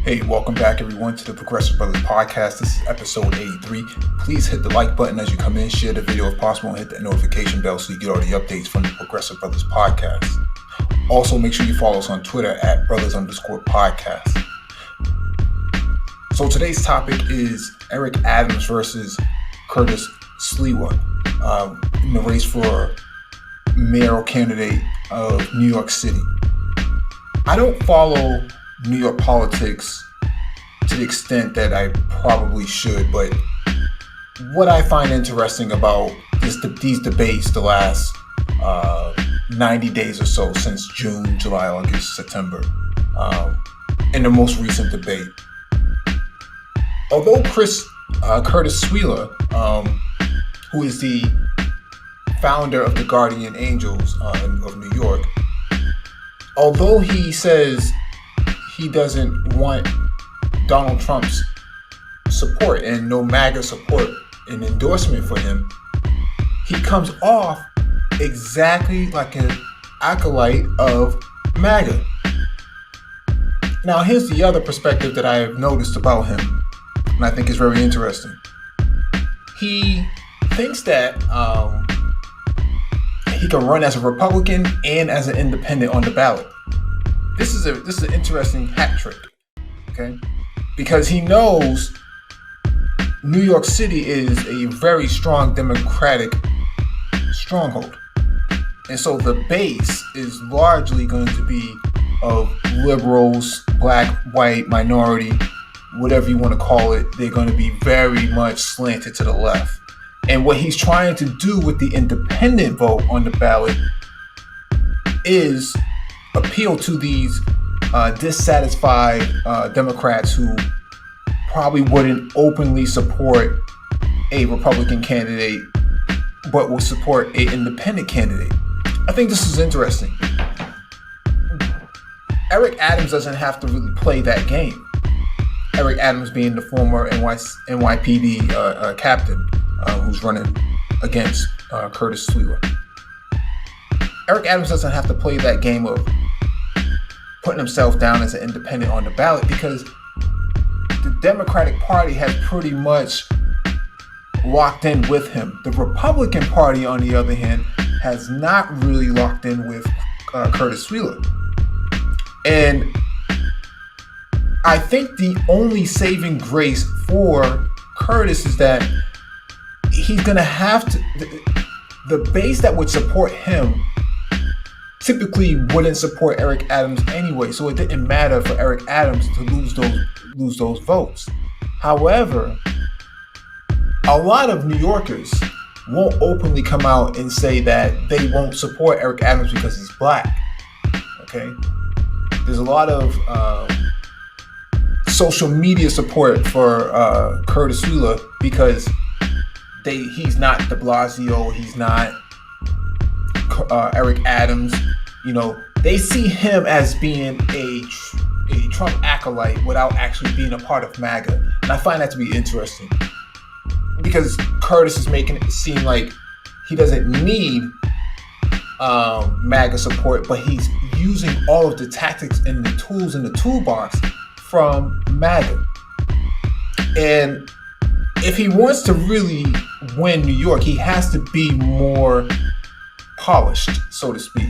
Hey, welcome back everyone to the Progressive Brothers Podcast. This is episode 83. Please hit the like button as you come in, share the video if possible, and hit the notification bell so you get all the updates from the Progressive Brothers Podcast. Also, make sure you follow us on Twitter at brothers_podcast. So today's topic is Eric Adams versus Curtis Sliwa in the race for mayoral candidate of New York City. I don't follow New York politics to the extent that I probably should, but what I find interesting about these debates the last 90 days or so, since June, July, August, September, in the most recent debate. Although Curtis Sliwa, who is the founder of the Guardian Angels of New York, although he says he doesn't want Donald Trump's support and no MAGA support and endorsement for him, he comes off exactly like an acolyte of MAGA. Now, here's the other perspective that I have noticed about him, and I think is very interesting. He thinks that he can run as a Republican and as an independent on the ballot. This is an interesting hat trick, okay? Because he knows New York City is a very strong Democratic stronghold. And so the base is largely going to be of liberals, black, white, minority, whatever you want to call it. They're going to be very much slanted to the left. And what he's trying to do with the independent vote on the ballot is appeal to these dissatisfied Democrats who probably wouldn't openly support a Republican candidate, but will support an independent candidate. I think this is interesting. Eric Adams doesn't have to really play that game. Eric Adams being the former NYPD captain who's running against Curtis Sliwa. Eric Adams doesn't have to play that game of putting himself down as an independent on the ballot, because the Democratic Party has pretty much locked in with him. The Republican Party, on the other hand, has not really locked in with Curtis Sliwa. And I think the only saving grace for Curtis is that he's going to have to, the base that would support him typically wouldn't support Eric Adams anyway, so it didn't matter for Eric Adams to lose those votes. However, a lot of New Yorkers won't openly come out and say that they won't support Eric Adams because he's black. Okay, there's a lot of social media support for Curtis Sliwa because he's not de Blasio, he's not Eric Adams. You know, they see him as being a Trump acolyte without actually being a part of MAGA. And I find that to be interesting, because Curtis is making it seem like he doesn't need MAGA support, but he's using all of the tactics and the tools in the toolbox from MAGA. And if he wants to really win New York, he has to be more polished, so to speak.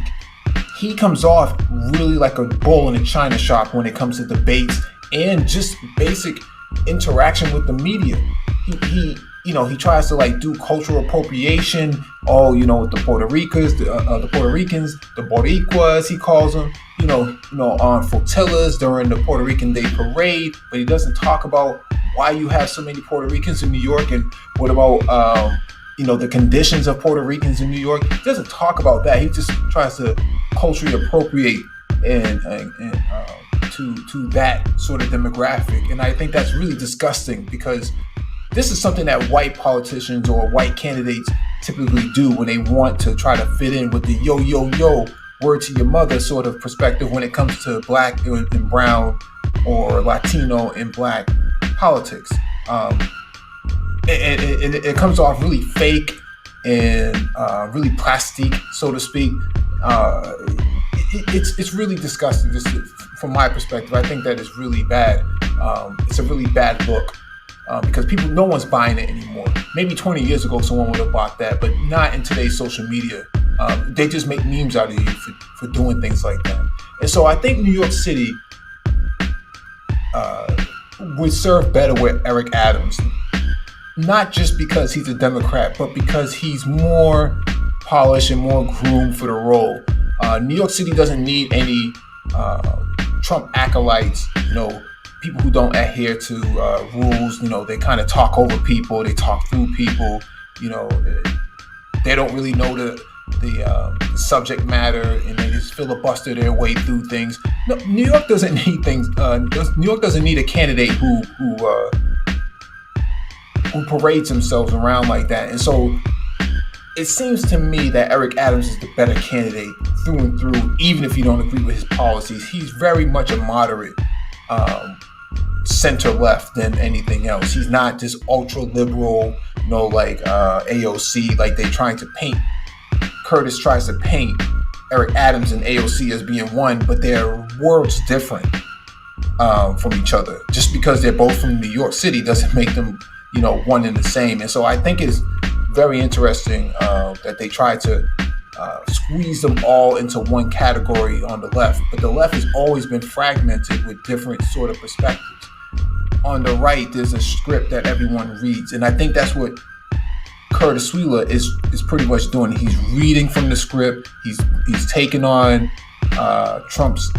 He comes off really like a bull in a china shop when it comes to debates and just basic interaction with the media. He tries to like do cultural appropriation, with the Puerto Ricans, the Boricuas, he calls them, on flotillas during the Puerto Rican Day Parade, but he doesn't talk about why you have so many Puerto Ricans in New York, and what about the conditions of Puerto Ricans in New York. He doesn't talk about that. He just tries to culturally appropriate and to that sort of demographic. And I think that's really disgusting, because this is something that white politicians or white candidates typically do when they want to try to fit in with the yo, word to your mother sort of perspective when it comes to black and brown or Latino and black politics. It comes off really fake and really plastic, so to speak. it's really disgusting. Just from my perspective, I think that is really bad. It's a really bad look because no one's buying it anymore. Maybe 20 years ago, someone would have bought that, but not in today's social media. They just make memes out of you for doing things like that. And so I think New York City would serve better with Eric Adams, not just because he's a Democrat, but because he's more polished and more groomed for the role. New York City doesn't need any Trump acolytes, people who don't adhere to rules. They kind of talk over people, they talk through people, they don't really know the subject matter, and they just filibuster their way through things. No, New York doesn't need things. New York doesn't need a candidate who parades themselves around like that. And so it seems to me that Eric Adams is the better candidate through and through, even if you don't agree with his policies. He's very much a moderate center left than anything else. He's not this ultra liberal, like AOC, like they're trying to paint. Curtis tries to paint Eric Adams and AOC as being one, but their worlds different from each other. Just because they're both from New York City doesn't make them, one and the same. And so I think it's very interesting that they try to squeeze them all into one category on the left. But the left has always been fragmented with different sort of perspectives. On the right, there's a script that everyone reads. And I think that's what Curtis Sweeler is pretty much doing. He's reading from the script. He's taking on Trump's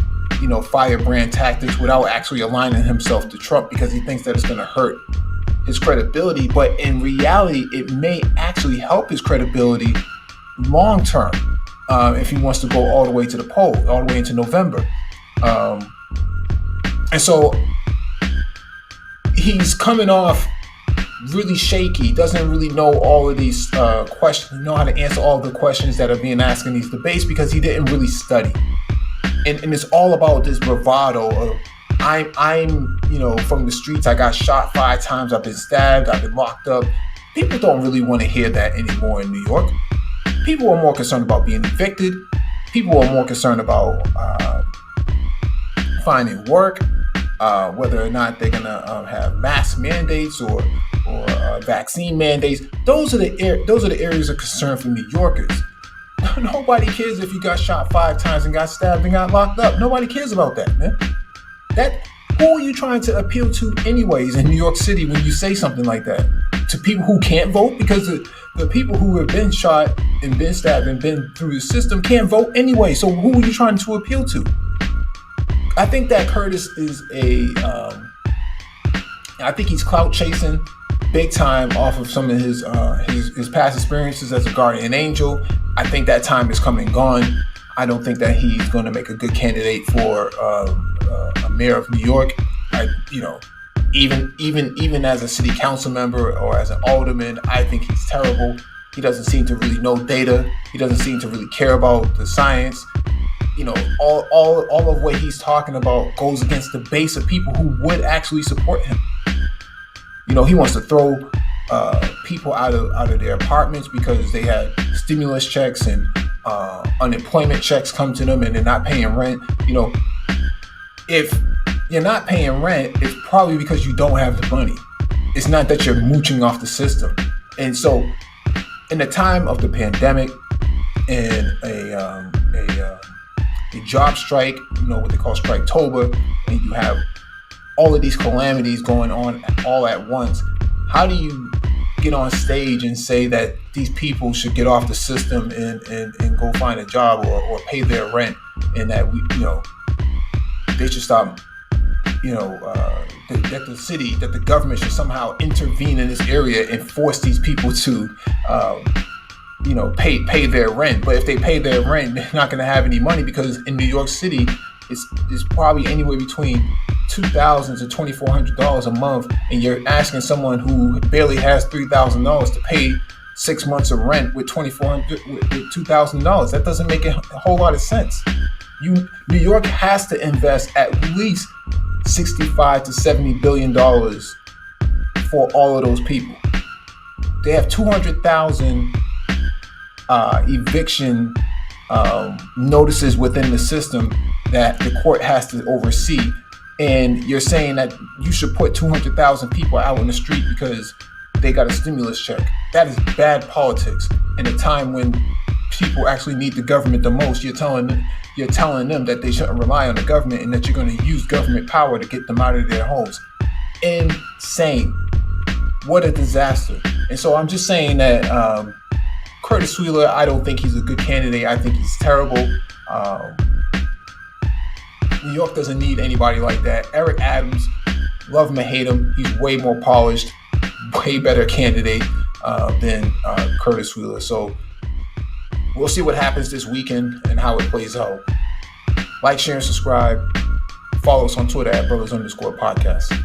firebrand tactics without actually aligning himself to Trump because he thinks that it's going to hurt his credibility. But in reality, it may actually help his credibility long term if he wants to go all the way to the poll, all the way into November. And so he's coming off really shaky, doesn't really know all of these questions, know how to answer all the questions that are being asked in these debates because he didn't really study. And it's all about this bravado of I'm from the streets, I got shot 5 times, I've been stabbed, I've been locked up. People don't really want to hear that anymore in New York. People are more concerned about being evicted. People are more concerned about finding work, whether or not they're gonna have mask mandates or vaccine mandates. Those are the areas of concern for New Yorkers. Nobody cares if you got shot 5 times and got stabbed and got locked up. Nobody cares about that, man. Who are you trying to appeal to anyways in New York City when you say something like that? To people who can't vote? Because the people who have been shot and been stabbed and been through the system can't vote anyway. So who are you trying to appeal to? I think that Curtis is I think he's clout chasing big time off of some of his past experiences as a guardian angel. I think that time is come and gone. I don't think that he's going to make a good candidate for a mayor of New York. Even as a city council member or as an alderman, I think he's terrible. He doesn't seem to really know data. He doesn't seem to really care about the science. All of what he's talking about goes against the base of people who would actually support him. He wants to throw people out of their apartments because they had stimulus checks and unemployment checks come to them and they're not paying rent. If you're not paying rent, it's probably because you don't have the money. It's not that you're mooching off the system. And so in the time of the pandemic and a job strike, what they call Striketober, and you have all of these calamities going on all at once, how do you get on stage and say that these people should get off the system and go find a job or pay their rent, and that they should stop, that the government should somehow intervene in this area and force these people to pay their rent? But if they pay their rent, they're not going to have any money, because in New York City it's probably anywhere between $2,000 to $2,400 a month, and you're asking someone who barely has $3,000 to pay 6 months of rent with $2,000. That doesn't make a whole lot of sense. New York has to invest at least $65 to $70 billion for all of those people. They have 200,000 eviction notices within the system that the court has to oversee. And you're saying that you should put 200,000 people out on the street because they got a stimulus check. That is bad politics. In a time when people actually need the government the most, you're telling them that they shouldn't rely on the government and that you're going to use government power to get them out of their homes. Insane. What a disaster. And so I'm just saying that Curtis Wheeler, I don't think he's a good candidate. I think he's terrible. New York doesn't need anybody like that. Eric Adams, love him or hate him, he's way more polished, way better candidate than Curtis Wheeler. So we'll see what happens this weekend and how it plays out. Like, share, and subscribe. Follow us on Twitter at brothers_podcast.